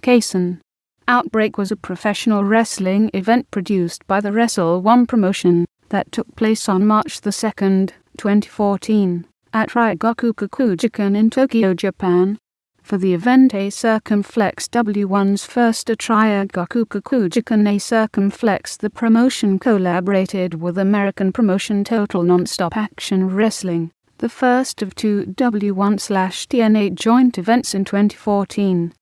Kaisen. Outbreak was a professional wrestling event produced by the Wrestle One promotion that took place on March 2, 2014, at Ryōgoku Kokugikan in Tokyo, Japan. For the event, a Circumflex W1's first at Ryōgoku Kokugikan. A Circumflex, the promotion collaborated with American promotion Total Nonstop Action Wrestling, the first of two W1/TNA joint events in 2014.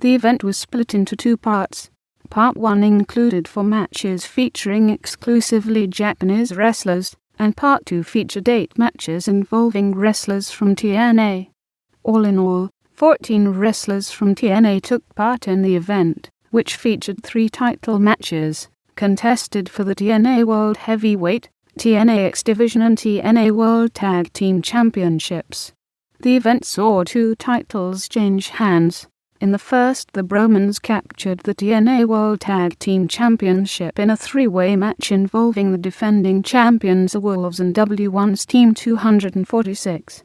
The event was split into two parts. Part 1 included 4 matches featuring exclusively Japanese wrestlers, and Part 2 featured 8 matches involving wrestlers from TNA. All in all, 14 wrestlers from TNA took part in the event, which featured 3 title matches, contested for the TNA World Heavyweight, TNA X Division and TNA World Tag Team Championships. The event saw 2 titles change hands. In the first, the BroMans captured the TNA World Tag Team Championship in a 3-way match involving the defending champions the Wolves and W1's Team 246.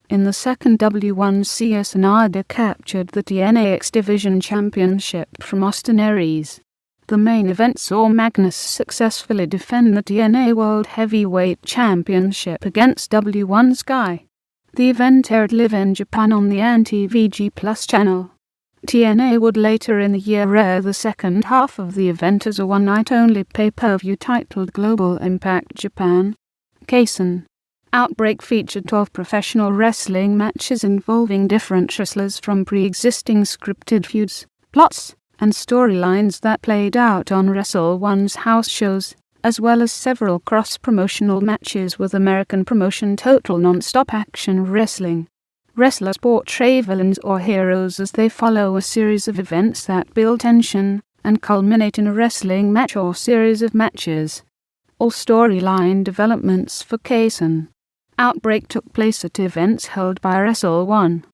In the second, W1's Seiya Sanada captured the TNA X Division Championship from Austin Aries. The main event saw Magnus successfully defend the TNA World Heavyweight Championship against W1's Guy. The event aired live in Japan on the TNT Plus channel. TNA would later in the year air the second half of the event as a one-night-only pay-per-view titled Global Impact Japan. Kaisen. Outbreak featured 12 professional wrestling matches involving different wrestlers from pre-existing scripted feuds, plots, and storylines that played out on Wrestle One's house shows, as well as several cross-promotional matches with American promotion Total Nonstop Action Wrestling. Wrestlers portray villains or heroes as they follow a series of events that build tension and culminate in a wrestling match or series of matches. All storyline developments for Kaisen. Outbreak took place at events held by Wrestle One.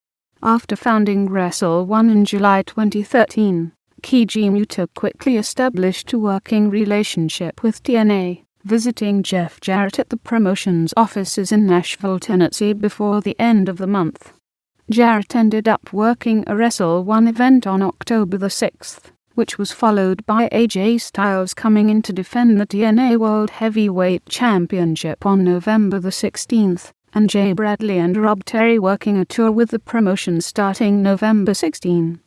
After founding Wrestle One in July 2013, Keiji Muto quickly established a working relationship with TNA, visiting Jeff Jarrett at the promotion's offices in Nashville, Tennessee before the end of the month. Jarrett ended up working a Wrestle One event on October 6th, which was followed by AJ Styles coming in to defend the TNA World Heavyweight Championship on November 16th, and Jay Bradley and Rob Terry working a tour with the promotion starting November 16.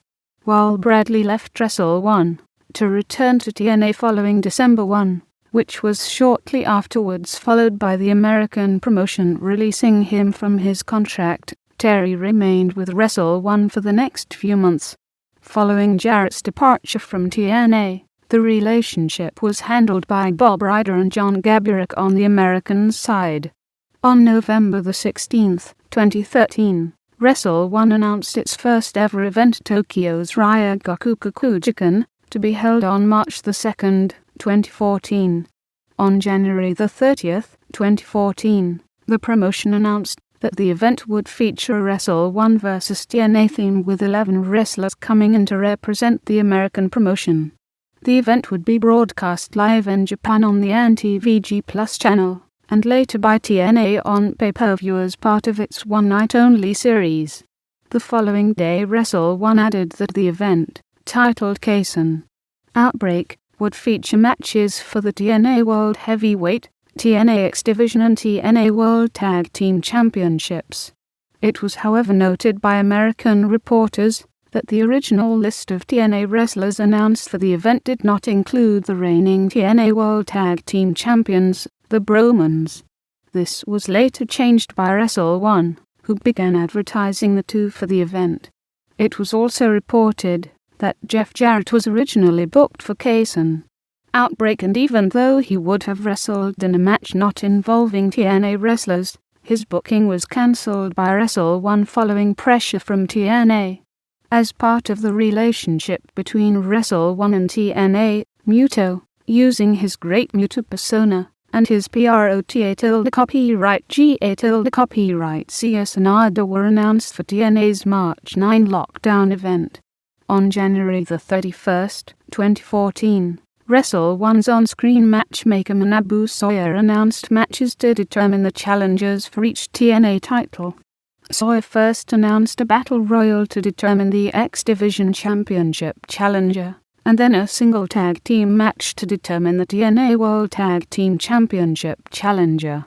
While Bradley left Wrestle One to return to TNA following December 1, which was shortly afterwards followed by the American promotion releasing him from his contract, Terry remained with Wrestle One for the next few months. Following Jarrett's departure from TNA, the relationship was handled by Bob Ryder and John Gaburek on the American side. On November 16th, 2013, Wrestle One announced its first ever event, Tokyo's Ryōgoku Kokugikan, to be held on March 2nd, 2014. On January 30th, 2014, the promotion announced that the event would feature a Wrestle One vs TNA theme with 11 wrestlers coming in to represent the American promotion. The event would be broadcast live in Japan on the TNT Plus channel, and later by TNA on pay-per-view as part of its one-night-only series. The following day, Wrestle One added that the event, titled Kaisen Outbreak, would feature matches for the TNA World Heavyweight, TNA X Division and TNA World Tag Team Championships. It was however noted by American reporters that the original list of TNA wrestlers announced for the event did not include the reigning TNA World Tag Team Champions, the BroMans. This was later changed by Wrestle One, who began advertising the two for the event. It was also reported that Jeff Jarrett was originally booked for Kaisen Outbreak, and even though he would have wrestled in a match not involving TNA wrestlers, his booking was cancelled by Wrestle One following pressure from TNA. As part of the relationship between Wrestle One and TNA, Muto, using his Great Muto persona, and his PROTA-copyright GA-copyright Seiya Sanada were announced for TNA's March 9 lockdown event. On January 31st, 2014, Wrestle One's on-screen matchmaker Manabu Sawyer announced matches to determine the challengers for each TNA title. Seiya first announced a battle royal to determine the X Division Championship challenger, and then a single tag team match to determine the TNA World Tag Team Championship challenger.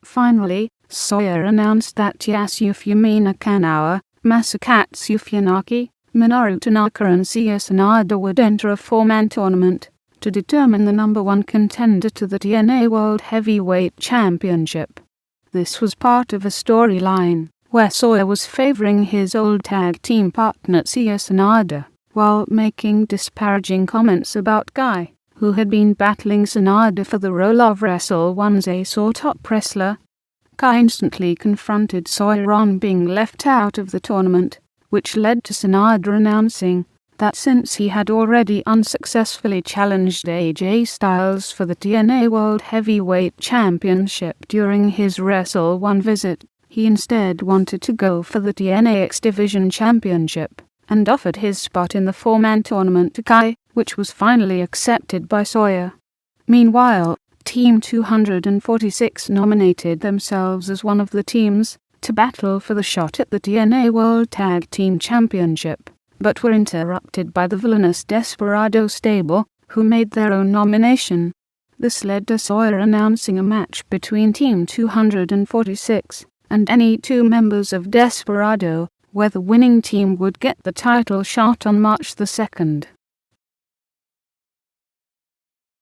Finally, Seiya announced that Yasufumi Nakanoa, Masakatsu Funaki, Minoru Tanaka and Seiya Sanada would enter a four-man tournament to determine the number one contender to the TNA World Heavyweight Championship. This was part of a storyline where Seiya was favoring his old tag team partner Seiya Sanada, while making disparaging comments about Guy, who had been battling Sanada for the role of Wrestle 1's ace or top wrestler. Guy instantly confronted Seiya on being left out of the tournament, which led to Sanada announcing that since he had already unsuccessfully challenged AJ Styles for the TNA World Heavyweight Championship during his Wrestle 1 visit, he instead wanted to go for the TNA X Division Championship, and offered his spot in the four-man tournament to Guy, which was finally accepted by Seiya. Meanwhile, Team 246 nominated themselves as one of the teams to battle for the shot at the TNA World Tag Team Championship, but were interrupted by the villainous Desperado stable, who made their own nomination. This led to Seiya announcing a match between Team 246 and any two members of Desperado, where the winning team would get the title shot on March the 2nd.